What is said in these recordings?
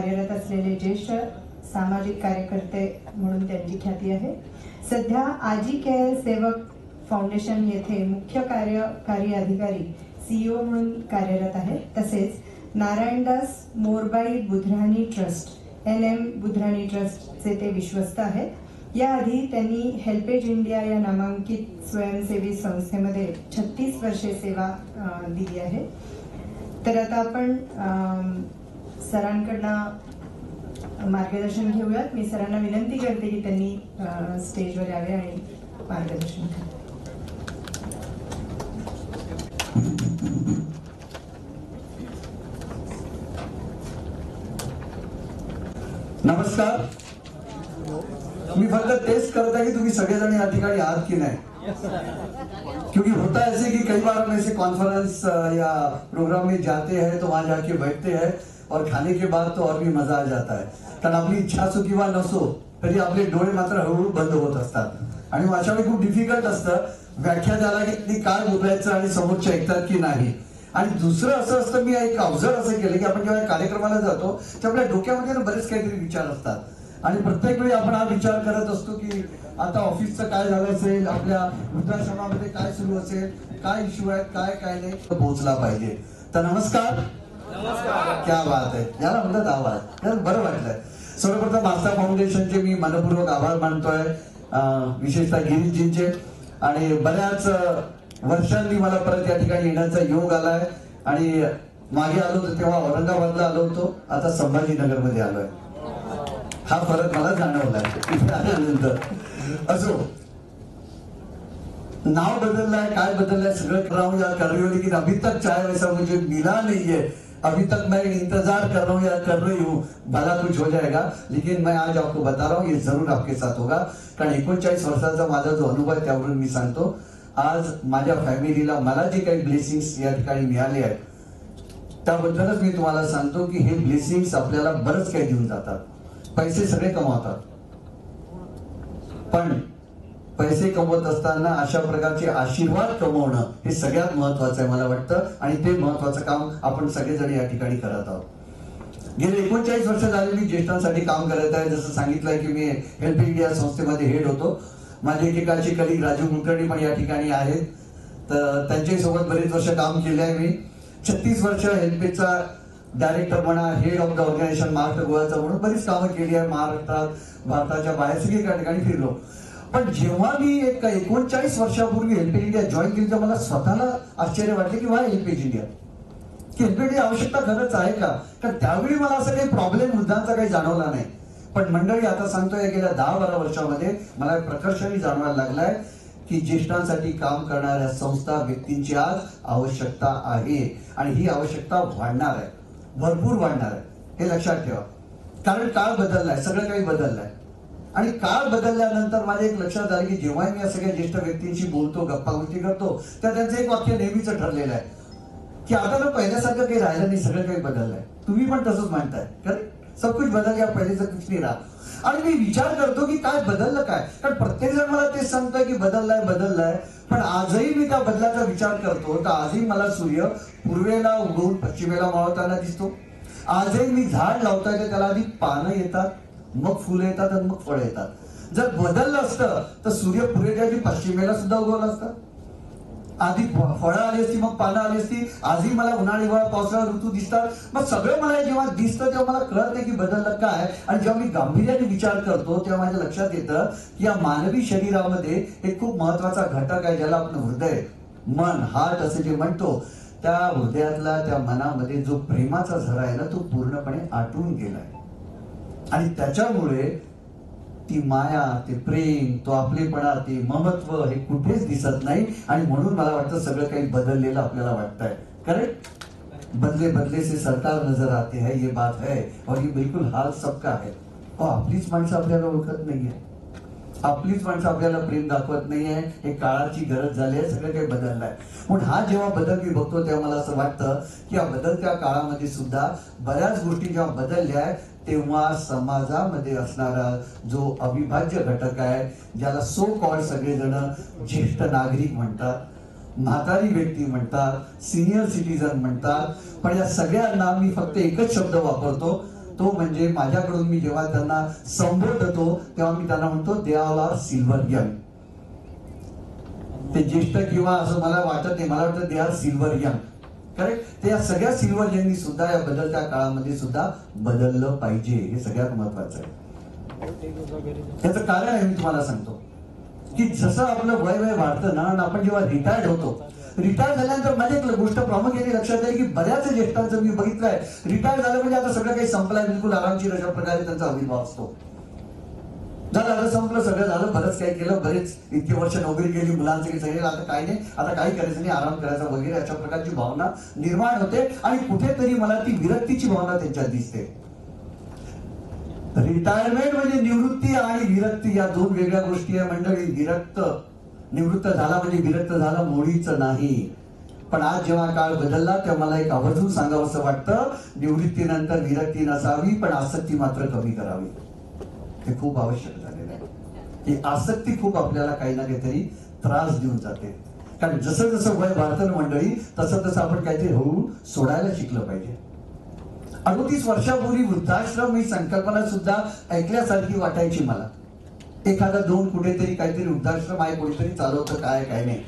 कार्यरत असलेले ज्येष्ठ सामाजिक कार्यकर्ते म्हणून त्यांची ख्याती आहे. सध्या आजी केअर सेवक फाउंडेशन येथे मुख्य कार्यकारी अधिकारी CEO म्हणून कार्यरत आहे. तसेच नारायणदास मोरबाई बुधराणी ट्रस्ट NM बुधराणी ट्रस्टचे ते विश्वस्त आहेत. याआधी त्यांनी हेल्पेज इंडिया या नामांकित स्वयंसेवी संस्थेमध्ये 36 वर्षे सेवा दिली आहे. तर आता आपण सरांकडनं मार्गदर्शन घेऊयात. मी सरांना विनंती करते की त्यांनी स्टेजवर यावे आणि मार्गदर्शन करावे. नमस्कार. मी फक्त टेस्ट करता कि तुम्ही सगळेजण या ठिकाणी आहात की नाही. क्योंकि होता है ऐसे कि कई बार हम ऐसे कॉन्फ्रेंस या प्रोग्राम में जाते हैं तो वहां जाके बैठते हैं और खाने के बाद तो और भी मजा आ जाता है. कारण आपली इच्छा असो किंवा नसो तरी आपले डोळे मात्र हळूहळू बंद होत असतात आणि अशा वेळी खूप डिफिकल्ट असतं व्याख्या द्यायला की काय बोलायचं आणि समोरचे ऐकतात की नाही. आणि दुसरं असं असतं, मी एक ऑब्झर्व असं केलं की आपण जेव्हा कार्यक्रमाला जातो तेव्हा आपल्या डोक्यामध्ये बरेच काहीतरी विचार असतात आणि प्रत्येक वेळी आपण हा विचार करत असतो की आता ऑफिसचं काय झालं असेल, आपल्या वृद्धाश्रमामध्ये काय सुरू असेल, काय इश्यू आहेत, काय काय नाही पोहोचला पाहिजे. तर नमस्कार. क्या बात आहे. याला म्हणतात आवाज. बरं वाटलंय. सर्वप्रथम आस्था फाउंडेशनचे मी मनपूर्वक आभार मानतोय, विशेषतः गिरीशजींचे. आणि बऱ्याच वर्षांनी मला परत या ठिकाणी येण्याचा योग आलाय आणि मागे आलो होतो तेव्हा औरंगाबादला आलो होतो, आता संभाजीनगर मध्ये आलोय. हा फरक मला जाणवलाय इथे आल्यानंतर. असो, नाव बदललाय, काय बदललाय सगळं करावं या कर रही हो, लेकिन अभी तक चाहे वैसा मुझे मिला नहीं है. अभी तक मैं इंतजार कर रहा हूँ या कर रही हूँ, भला कुछ हो जाएगा. लेकिन मैं आज आपको बता रहा हूँ ये जरूर आपके साथ होगा. कारण 39 वर्षाचा माझा जो अनुभव आहे त्यावरून मी सांगतो, आज माझ्या फॅमिलीला मला जे काही ब्लेसिंग्स या ठिकाणी मिळाले आहेत त्याबद्दलच मी तुम्हाला सांगतो की हे ब्लेसिंग्स आपल्याला बरंच काही देऊन जातात. पैसे सगळे कमावतात, पण पैसे कमवत असताना अशा प्रकारचे आशीर्वाद कमवणं हे सगळ्यात महत्वाचं आहे मला वाटतं. आणि ते महत्वाचं काम आपण सगळेजण या ठिकाणी करत आहोत. गेले 39 वर्ष झाले मी ज्येष्ठांसाठी काम करत आहे. जसं सांगितलंय की मी हेल्प इंडिया संस्थेमध्ये हेड होतो. माझे एकेकाळचे कलिग राजू कुलकर्णी पण या ठिकाणी आहेत, तर त्यांच्याही सोबत बरेच वर्ष काम केले आहे. मी 36 वर्ष हेल्पेजचा डायरेक्टर म्हणा, head of the organisation Maharashtra गोव्याचा म्हणून बरीच कामं केली आहे. महाराष्ट्रात, भारताच्या बाहेर सगळीकडे ठिकाणी फिरलो. पण जेव्हा मी 39 वर्षापूर्वी हेल्पेज इंडिया जॉईन केली तर मला स्वतःला आश्चर्य वाटले की वाय हेल्पेज इंडिया, की हेल्पेज इंडिया आवश्यकता खरंच आहे का. कारण त्यावेळी मला असं काही प्रॉब्लेम वृद्धांचा काही जाणवला नाही. पण मंडळी आता सांगतोय गेल्या 10-12 वर्षामध्ये मला प्रकर्षाने जाणवायला लागलाय की ज्येष्ठांसाठी काम करणाऱ्या संस्था, व्यक्तींची आज आवश्यकता आहे आणि ही आवश्यकता वाढणार आहे, भरपूर वाढणार आहे. हे लक्षात ठेवा. कारण काळ बदललाय, सगळं काही बदललंय. आणि काळ बदलल्यानंतर माझ्या एक लक्षात आलं की जेव्हा मी या सगळ्या ज्येष्ठ व्यक्तींशी बोलतो, गप्पा गोष्टी करतो, तर त्यांचं एक वाक्य नेहमीच ठरलेलं आहे की आता तर पहिल्यासारखं काही राहिलं नाही, सगळं काही बदललंय. तुम्ही पण तसंच म्हणताय, कारण सब कुछ बदल गया, पहिलेचं कुछ नाही राहत. आणि मी विचार करतो की काय बदललं काय. कारण प्रत्येक जण मला तेच सांगतोय की बदललाय, पण आजही मी त्या बदलाचा विचार करतो तर आजही मला सूर्य पूर्वेला उगवून पश्चिमेला मावळताना दिसतो. आजही मी झाड लावतोय तर त्याला आधी पानं येतात, मग फुलं येतात आणि मग फळं येतात. जर बदललं असतं तर सूर्य पूर्वेच्या आधी पश्चिमेला सुद्धा उगवलं असतं, आधी फळं आली असती, मग पानं आली असती. आजही मला उन्हाळा, हिवाळा, पावसाळा ऋतू दिसतात. मग सगळं मला जेव्हा दिसतं तेव्हा मला कळत नाही की बदललं काय. आणि जेव्हा मी गांभीर्याने विचार करतो तेव्हा माझ्या लक्षात येतं की या मानवी शरीरामध्ये एक खूप महत्वाचा घटक आहे ज्याला आपण हृदय, मन, हार्ट असं जे म्हणतो, त्या हृदयातला, त्या मनामध्ये जो प्रेमाचा झरा आहे ना तो पूर्णपणे आटून गेलाय. आणि त्याच्यामुळे ती माया, ते प्रेम, तो आपलेपणा, ते ममत्व हे कुठेच दिसत नाही. आणि म्हणून मला वाटतं सगळं काही बदललेलं आपल्याला वाटतंय. करेक्ट. बदले बदले से सरकार नजर आते है, ये बात है और ये बिल्कुल हाल सबका है. आपलीच माणसं आपल्याला ओळखत नाहीये, आपलीच माणसं आपल्याला प्रेम दाखवत नाहीये. हे काळाची गरज झाली आहे, सगळं काही बदललंय. म्हणून हा जेव्हा बदल मी बघतो तेव्हा मला असं वाटतं की या बदलत्या काळामध्ये सुद्धा बऱ्याच गोष्टी जेव्हा बदलल्या तेव्हा समाजामध्ये असणारा जो अविभाज्य घटक आहे, ज्याला सो कॉल्ड सगळेजण ज्येष्ठ नागरिक म्हणतात, म्हातारी व्यक्ती म्हणतात, सिनियर सिटीजन म्हणतात, पण या सगळ्यांना मी फक्त एकच शब्द वापरतो, तो म्हणजे माझ्याकडून मी जेव्हा त्यांना संबोधतो तेव्हा मी त्यांना म्हणतो they all are silver young. ते ज्येष्ठ किंवा असं मला वाटत नाही, मला वाटतं they are silver young. Correct. ते या सगळ्या सिल्वर यंगनी सुद्धा या बदलत्या काळामध्ये सुद्धा बदललं पाहिजे, हे सगळ्यात महत्वाचं आहे. त्याचं कारण आहे मी तुम्हाला सांगतो की जसं आपलं वय वाढतं ना, आणि आपण जेव्हा रिटायर्ड होतो, रिटायर झाल्यानंतर माझी एक गोष्ट प्रामुख्याने लक्षात येईल की बऱ्याच ज्येष्ठांचं मी बघितलंय, रिटायर झालं म्हणजे आता सगळं काही संपलंय, बिलकुल आरामशीर अशा प्रकारे त्यांचा आविर्भाव असतो. झालं, आता संपलं, सगळं झालं, बरंच काही केलं, बरेच इतके वर्ष नोकरी केली, मुलांचे सगळे, आता काही नाही, आता काही करायचं नाही, आराम करायचा वगैरे अशा प्रकारची भावना निर्माण होते. आणि कुठेतरी मला ती विरक्तीची भावना त्यांच्यात दिसते. रिटायरमेंट म्हणजे निवृत्ती आणि विरक्ती या दोन वेगळ्या गोष्टी आहे मंडळी. निवृत्त झाला म्हणजे विरक्त झाला मुळीच नाही. पण आज जेव्हा काळ बदलला तेव्हा मला एक आवर्जून सांगावंसं वाटतं, निवृत्तीनंतर विरक्ती नसावी पण आसक्ती मात्र कमी करावी. हे खूप आवश्यक झालेलं आहे. ही आसक्ती खूप आपल्याला काही ना काहीतरी त्रास देऊन जाते. कारण जसं जसं वय वाढतं मंडळी तसं तसं आपण काहीतरी हळूहळू सोडायला शिकलं पाहिजे. 38 वर्षापूर्वी वृद्धाश्रम ही संकल्पना सुद्धा ऐकल्यासारखी वाटायची मला. एखादा दोन कुठेतरी काहीतरी वृद्धाश्रम आहे, कोणीतरी चालवतं, काय नाही,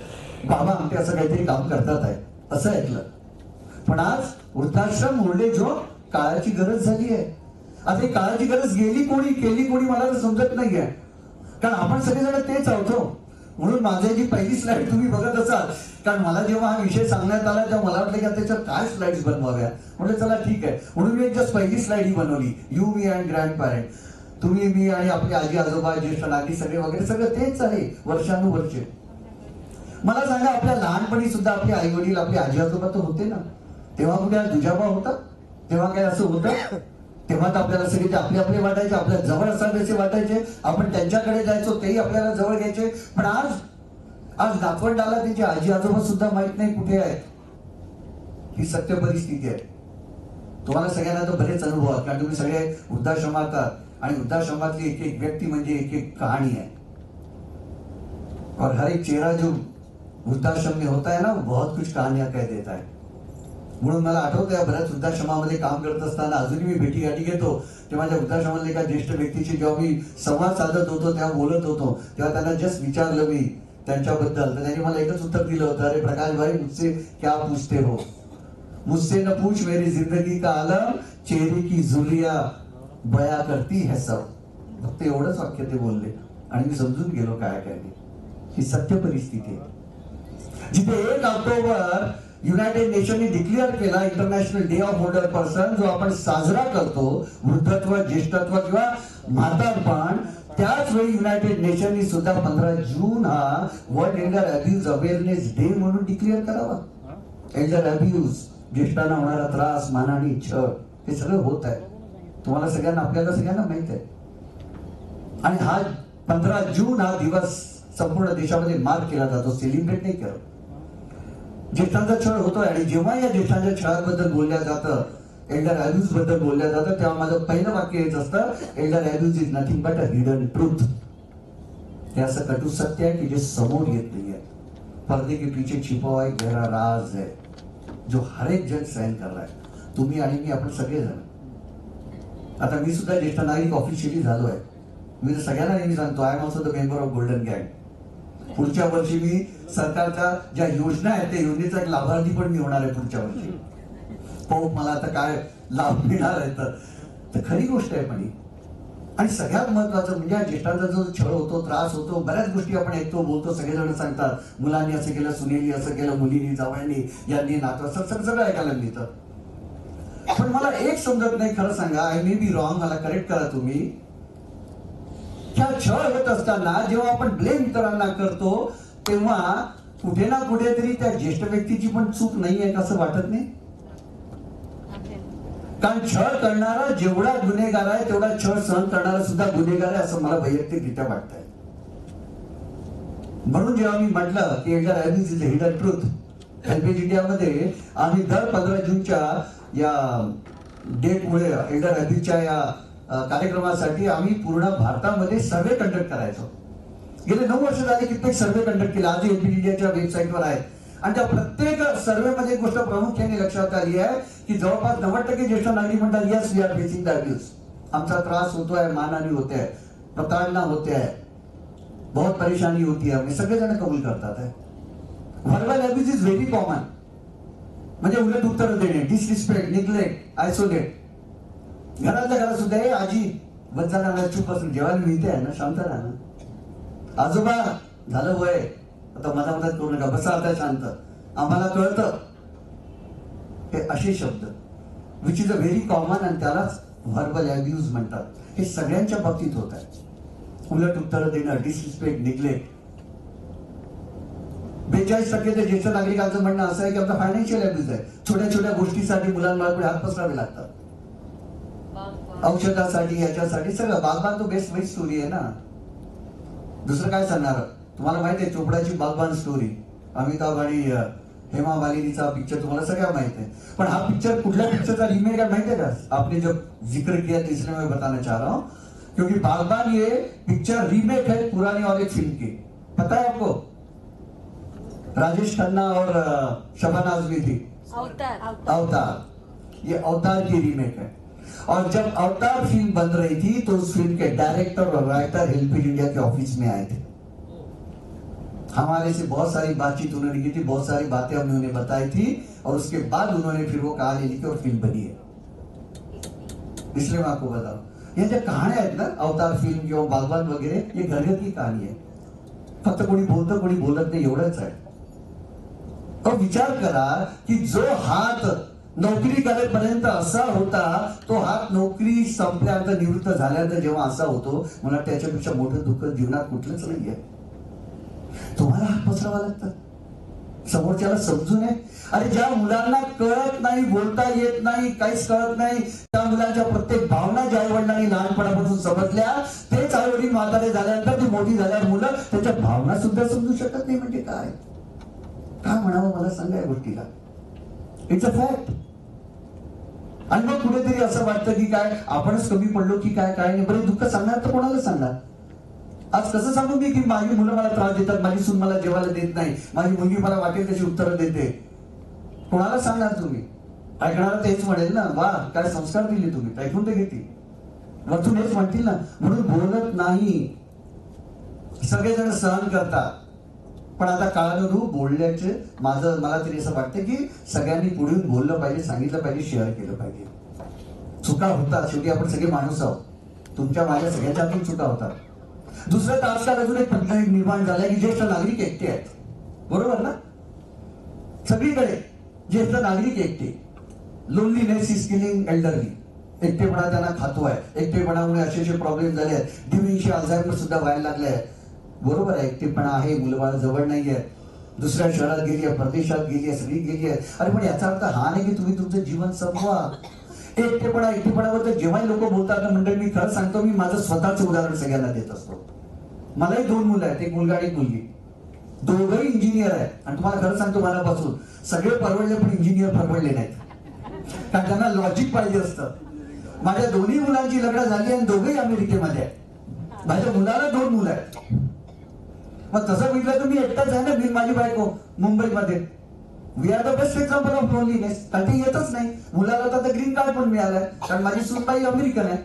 बाबा आमचे असं काहीतरी काम करतात आहे असं ऐकलं. पण आज वृद्धाश्रम ओल्ड जो काळाची गरज झाली आहे. आता ही काळाची गरज गेली कोणी, केली कोणी मला तर समजत नाहीये. कारण आपण सगळेजण तेच आहोत. म्हणून माझी जी पहिली स्लाइड तुम्ही बघत असाल, कारण मला जेव्हा हा विषय सांगण्यात आला तेव्हा मला वाटलं की त्याच्यात काय स्लाइड्स बनवाव्या. म्हटलं चला ठीक आहे, म्हणून मी जस्ट पहिली स्लाइड ही बनवली, you me and grand parent. तुम्ही, मी आणि आपले आजी आजोबा, ज्येष्ठ नागरिक सगळे वगैरे सगळं तेच आहे वर्षानुवर्षे. मला सांगा, आपल्या लहानपणी सुद्धा आपले आई वडील, आपले आजी आजोबा तर होते ना. तेव्हा कुठे दुजाबा होता? तेव्हा काय असं होतं? तेव्हा तर आपल्याला सगळे आपले आपले वाटायचे, आपल्या जवळ असावेसे वाटायचे, आपण त्यांच्याकडे जायचो, तेही आपल्याला जवळ घ्यायचे. पण आज नातवंडाला त्याचे आजी आजोबा सुद्धा माहित नाही कुठे आहेत. ही सत्य परिस्थिती आहे. तुम्हाला सगळ्यांना तर बरेच अनुभव आहेत, कारण तुम्ही सगळे वृद्धाश्रमात आहात आणि वृद्धाश्रमातली एक एक व्यक्ती म्हणजे एक एक कहाणी है. और हर एक चेहरा जो वृद्धाश्रम में होता है ना, वो बहुत कुछ कहानियां कह देता है. म्हणून मला आठवतं आहे, बऱ्याच वृद्धाश्रमामध्ये काम करत असताना अजूनही मी भेटी गाठी घेतो, तेव्हा माझ्या वृद्धाश्रमातल्या एका ज्येष्ठ व्यक्तीची जेव्हा मी संवाद साधत होतो, तेव्हा बोलत होतो, तेव्हा त्यांना जस्ट विचारलं मी त्यांच्याबद्दल, तर त्यांनी मला एकच उत्तर दिलं होतं, अरे प्रकाश भाई मुझसे क्या पूछते हो, मुझसे न पूछ मेरी जिंदगी का आलम, चेहरे की जुलिया बया करती है सब. फक्त एवढंच वाक्य ते बोलले आणि मी समजून गेलो काय काय. ही सत्य परिस्थिती आहे. जिथे 1 ऑक्टोबर युनायटेड नेशनने डिक्लेअर केला international day of older person, जो आपण साजरा करतो वृद्धत्व, ज्येष्ठत्व किंवा म्हातारपण, त्याच वेळी युनायटेड नेशनने सुद्धा 15 जून हा world Elder abuse awareness day म्हणून डिक्लेअर करावा. एल्डर अब्यूज, ज्येष्ठांना होणारा त्रास, मानहानी, छळ, हे सगळं होत आहे. तुम्हाला सगळ्यांना, आपल्याला सगळ्यांना माहित आहे. आणि हा 15 जून हा दिवस संपूर्ण देशामध्ये मार्क केला जातो, सेलिब्रेट नाही करत. ज्येष्ठांचा छळ होतोय आणि जेव्हा या ज्येष्ठांच्या छळाबद्दल बोलल्या जातं, एल्डर अब्यूज बद्दल बोलल्या जातं, तेव्हा माझं पहिलं वाक्य हेच असतं, Elder abuse is nothing but a hidden truth. हे असं कटू सत्य आहे की जे समोर येत नाहीये. पर्दे के पीछे छिपा हुआ एक गहरा राज है जो हर एक जन सहन कर रहा है. तुम्ही आणि मी, आपण सगळेजण. आता मी सुद्धा ज्येष्ठ नागरिक ऑफिशियली झालो आहे. मी तर सगळ्यांना नेहमी सांगतो, I am also the member of golden गँग. पुढच्या वर्षी मी सरकारच्या ज्या योजना आहेत त्या योजनेचा एक लाभार्थी पण मी होणार आहे पुढच्या वर्षी. पाहू मला आता काय लाभ मिळणार आहे. तर खरी गोष्ट आहे. पण आणि सगळ्यात महत्वाचं म्हणजे ज्येष्ठांचा जो छळ होतो, त्रास होतो, बऱ्याच गोष्टी आपण ऐकतो, बोलतो, सगळेजण सांगतात, मुलांनी असं केलं, सुनेली असं केलं, मुलींनी, जावयांनी, यांनी, नातू, सगळं ऐकायला मिळतं. पण मला एक समजत नाही, खरं सांगा, आय मे बी रॉंग, मला करेक्ट करा तुम्ही. ह्या छळ होत असताना जेव्हा आपण ब्लेम इतरांना करतो, तेव्हा कुठे ना कुठेतरी त्या ज्येष्ठ व्यक्तीची पण चूक नाही आहे असं वाटत नाही. कारण छळ करणारा जेवढा गुन्हेगार आहे तेवढा छळ सहन करणारा सुद्धा गुन्हेगार आहे असं मला वैयक्तिकरित्या वाटतंय. म्हणून जेव्हा मी म्हटलं की Elder abuse is a hidden truth, HelpAge इंडियामध्ये आम्ही दर 15 जूनच्या या डेटमुळे एल्डर अब्यूजच्या या कार्यक्रमासाठी आम्ही पूर्ण भारतामध्ये सर्वे कंडक्ट करायचो. गेले 9 वर्ष झाले कित्येक सर्वे कंडक्ट केले. आज हेल्पेज इंडियाच्या वेबसाईटवर आहे. आणि त्या प्रत्येक सर्वेमध्ये एक गोष्ट प्रामुख्याने लक्षात आली आहे की जवळपास 90% ज्येष्ठ नागरिक म्हणतात yes we are facing the abuse. आमचा त्रास होतोय, मानहानी होते, प्रताड़ना होते आहे, बहुत परेशानी होती है, सगळेजण कबूल करतात आहे. Verbal abuse is very common. म्हणजे उलट उत्तर देणे, डिसरिस्पेक्ट, निग्लेक्ट, आयसोलेट. घरातल्या घरात सुद्धा हे आजी बच्चाला चूप असून जेवायला मिळते आहे ना, शांत राहा ना. आजोबा झालं वय, आता मला मदत करू नका, बसा आता शांत, आम्हाला कळतं. हे असे शब्द which is a very common आणि त्यालाच व्हर्बल अब्यूज म्हणतात. हे सगळ्यांच्या बाबतीत होत आहे. उलट उत्तर देणं, डिसरिस्पेक्ट, निग्लेक्ट. 42% ते ज्येष्ठ नागरिकांचं म्हणणं असं आहे की आमचा फायनान्शियल अब्यूज आहे. छोट्या छोट्या गोष्टीसाठी मुलांना पुढे हात पसरावे लागतात, औषधासाठी, याच्यासाठी सगळं. बागबान तो बेस्ट बेस्ट स्टोरी आहे ना, दुसरं काय सांगणार. तुम्हाला माहिती आहे चोपडाची बागबान स्टोरी, अमिताभ आणि हेमा मालिनीचा पिक्चर तुम्हाला सगळ्या माहिती आहे. पण हा पिक्चर कुठल्या पिक्चरचा रिमेक आहे माहिती है का? आपने जब जिक्र किया तो इसलिए मैं बताना चाह रहा हूं क्योंकि बागबान ये पिक्चर रीमेक है पुरानी और एक फिल्म की. पता है आपको? राजेश खन्ना और शबाना आजमी थी. अवतार. ये अवतार की रीमेक है. और जब अवतार फिल्म बन रही थी तो उस फिल्म के डायरेक्टर और राइटर हेल्पेज इंडिया के ऑफिस में आए थे. हमारे से बहुत सारी बातचीत उन्होंने की थी, बहुत सारी बातें हमने उन्हें बताई थी और उसके बाद उन्होंने फिर वो कहानी लिखी और फिल्म बनी है. इसलिए मैं आपको बताऊं, ये जो कहाण्या आहेत ना, अवतार फिल्म किंवा बागबान वगैरे, ये घरगुती कहाणी आहे. फक्त कोणी बोलतं कोणी बोलत नाही एवढंच आहे. तो विचार करा की जो हात नोकरी करेपर्यंत असा होता, तो हात नोकरी संपल्यानंतर, निवृत्त झाल्यानंतर जेव्हा असा होतो, मला त्याच्यापेक्षा मोठं दुःख जीवनात कुठलंच नाहीये. तुम्हाला हात पसरावा लागतात, समोरच्याला समजू नये. अरे ज्या मुलांना कळत नाही, बोलता येत नाही, काहीच कळत नाही, त्या मुलांच्या प्रत्येक भावना ज्या आई वडिलांनी लहानपणापासून समजल्या, तेच आई वडील म्हातारे झाल्यानंतर, ती मोठी झाल्यावर मुलं त्याच्या भावना सुद्धा समजू शकत नाही. म्हणजे काय म्हणावं मला सांगा या गोष्टीला. It's a fact. आणि मग कुठेतरी असं वाटतं की काय आपणच कमी पडलो की काय नाही. बरे दुःख सांगणार तर कोणाला सांगणार? आज कसं सांगू मी की माझी मुलं मला त्रास देतात, माझी सून मला जेवायला देत नाही, माझी मुलगी मला वाटेल तशी उत्तरं देते. कोणाला सांगणार तुम्ही? ऐकणारा तेच म्हणेल ना, वा काय संस्कार दिले तुम्ही, ऐकून ते घेतील, वरतून हेच म्हणतील ना. म्हणून बोलत नाही, सगळेजण सहन करतात. पण आता काळानुरूप बोलण्याचे मला तरी असं वाटतं की सगळ्यांनी पुढे बोललं पाहिजे, सांगितलं पाहिजे, शेअर केलं पाहिजे. चुका होतात, शेवटी आपण सगळे माणूस आहोत. तुमच्या माझ्या सगळ्यांच्या हातून चुका होतात. दुसरं तर आजकाल अजून एक प्रश्न निर्माण झालाय की ज्येष्ठ नागरिक एकटे आहेत. बरोबर ना? सगळीकडे ज्येष्ठ नागरिक एकटे. Loneliness is killing elderly. एकटेपणा त्यांना खातोय. एकटेपणामुळे असे प्रॉब्लेम झाले आहेत. डिमेन्शिया, अल्झायमर सुद्धा व्हायला लागले. बरोबर आहे, एकटेपणा आहे, मुलबाळ जवळ नाहीये, दुसऱ्या शहरात गेली आहे, परदेशात गेली आहे, सगळी गेली आहे. अरे पण याचा अर्थ हा नाही की तुम्ही तुमचं जीवन संपवा. एकटेपणावर तर जेव्हा लोक बोलतात ना मंडळी, मी खरं सांगतो, मी माझं स्वतःचं उदाहरण सगळ्यांना देत असतो. मलाही 2 मुलं आहेत, एक मुलगा आणि एक मुलगी. दोघंही इंजिनियर आहे. आणि तुम्हाला खरं सांगतो मनापासून, सगळे परवडले पण इंजिनियर परवडले नाहीत, कारण त्यांना लॉजिक पाहिजे असतं. माझ्या दोन्ही मुलांची लग्न झाली आणि दोघेही अमेरिकेमध्ये आहेत. माझ्या मुलाला 2 मुलं आहेत. मग तसं म्हटलं तर मी एकटाच आहे ना, मी माझी बायको मुंबईमध्ये. We are the best example of loneliness. कारण ते येतच नाही. मुलाला आता ग्रीन कार्ड पण मिळालाय, कारण माझी सूनबाई अमेरिकन आहे.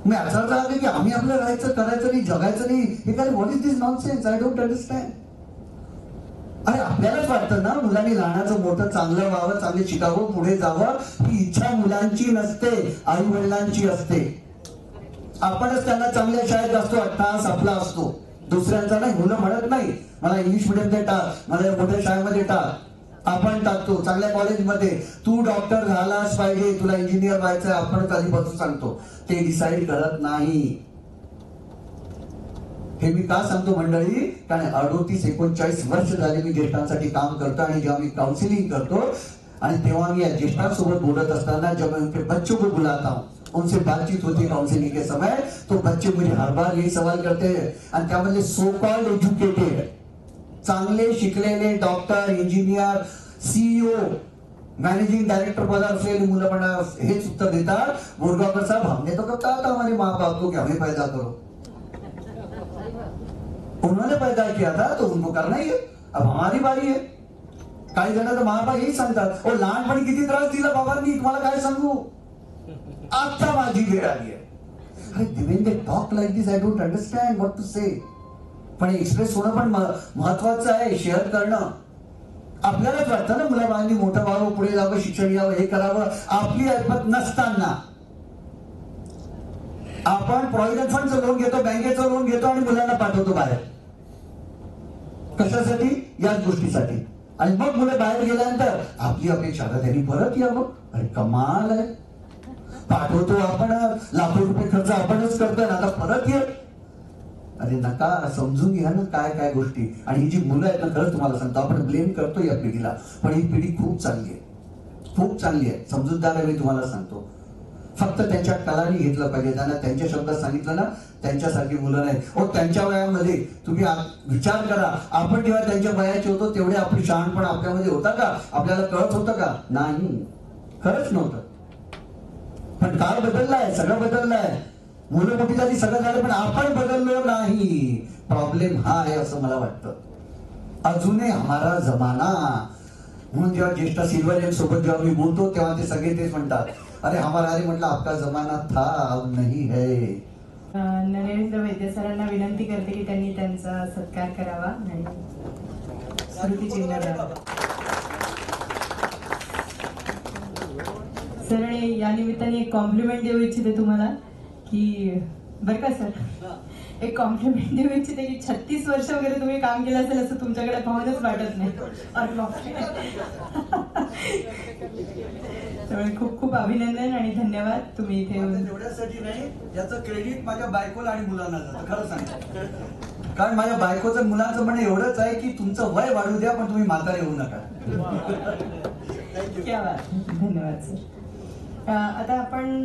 मी असा आहे की आम्ही आपलं राहायचं, करायचं नाही, जगायचं नाही. हे काय, what is this nonsense? I don't understand. अरे आपल्यालाच वाटतं ना मुलांनी लहानाचं मोठं चांगलं व्हावं, चांगले शिकावं, पुढे जावं. ही इच्छा मुलांची नसते, आई वडिलांची असते. आपणच त्यांना चांगल्या शाळेत असतो, अट्टास आपला असतो, दुसऱ्यांचा नाही. मुलं म्हणत नाही मला इंग्लिश मिडियममध्ये टाक, मला मोठ्या शाळेमध्ये टाक. आपण टाकतो चांगल्या कॉलेजमध्ये, तू डॉक्टर झालाच पाहिजे, तुला इंजिनियर व्हायचं, आपणच आधीपासून सांगतो. ते डिसाईड करत नाही. हे मी का सांगतो मंडळी? कारण 38-39 वर्ष झाले मी ज्येष्ठांसाठी काम करतो. आणि जेव्हा मी काउन्सिलिंग करतो आणि तेव्हा मी या ज्येष्ठांसोबत बोलत असताना, जब मैं उनके बच्चों को बुलाता हूं, उनसे बातचीत होती है काउंसलिंग के समय, तो बच्चे मुझे हर बार यही सवाल करते हैं. आणि त्यामध्ये सो कॉल्ड एज्युकेटेड, चांगले शिकलेले doctor, engineer, CEO, managing director पदार असलेली मुलं पण हेच उत्तर देतात, बोरगावकर साहब हमने तो कब कहा था हमारे माँ बाप को कि हमें पैदा करो. उन्होंने पैदा किया था तो उनको करना ही है. अब हमारी बारी आहे. काही जण तर महाबा हेही सांगतात, ओ लहानपणी किती त्रास दिला बाबांनी, तुम्हाला काय सांगू, आता माझी वेळ आली आहे. अरे when they talk like this, I don't understand what to say. पण एक्सप्रेस होणं पण महत्वाचं आहे, शेअर करणं. आपल्यालाच वाटतं ना मुलाबाळांनी मोठं व्हावं, पुढे जावं, शिक्षण घ्यावं, हे करावं. आपली ऐपत नसताना आपण प्रॉव्हिडंट फंडचं लोन घेतो, बँकेचं लोन घेतो आणि मुलांना पाठवतो बाहेर. कशासाठी? याच गोष्टीसाठी. आणि मग मुलं बाहेर गेल्यानंतर आपली अपेक्षा आता त्यांनी परत यावं. अरे कमाल आहे, पाठवतो आपण, लाखो रुपये खर्च आपणच करतोय, आता परत ये. अरे नका, समजून घ्या ना काय काय गोष्टी. आणि ही जी मुलं आहेत ना, खरंच तुम्हाला सांगतो, आपण ब्लेम करतो या पिढीला, पण ही पिढी खूप चांगली आहे, खूप चांगली आहे, समजूतदार आहे. मी तुम्हाला सांगतो, फक्त त्यांच्या कलानी घेतलं पाहिजे. त्यांना त्यांच्या शब्दात सांगितलं ना, त्यांच्यासारखी मुलं नाही. त्यांच्या वयामध्ये तुम्ही विचार करा, आपण जेव्हा त्यांच्या वयाचे होतो तेवढे आपली शहाणपण आपल्यामध्ये होता का? आपल्याला कळत होतं का? नाही, खरंच नव्हतं. पण काळ बदललाय, सगळं बदललंय, मुलं मोठी झाली, सगळं झालं, पण आपण बदललो नाही. प्रॉब्लेम हा आहे असं मला वाटतं. अजूनही हमारा जमाना. म्हणून जेव्हा ज्येष्ठ सिल्वर सोबत जेव्हा मी बोलतो तेव्हा ते सगळे तेच म्हणतात, अरे हमारा, अरे म्हटलं आपका जमाना था, अब नहीं है. नरेंद्र वैद्य सरांना विनंती करते की त्यांनी त्यांचा सत्कार करावा आणि स्मृतिचिन्ह द्यावं. सर, या निमित्ताने एक कॉम्प्लिमेंट देऊ इच्छिते तुम्हाला की, बरं का सर, एक कॉम्प्लिमेंट देऊ इच्छिते की 36 वर्ष वगैरे तुम्ही काम केलं असेल असं तुमच्याकडे पाहूनच वाटत नाही. त्यामुळे खूप खूप अभिनंदन आणि धन्यवाद. तुम्ही इथे एवढ्यासाठी नाही, याचं क्रेडिट माझ्या बायकोला आणि मुलांना जातं, खरं सांगतो. कारण माझ्या बायकोचं मुलांचं म्हणणं एवढंच आहे की तुमचं वय वाढू द्या, पण तुम्ही म्हातारे होऊ नका. क्या बात. धन्यवाद सर. आता आपण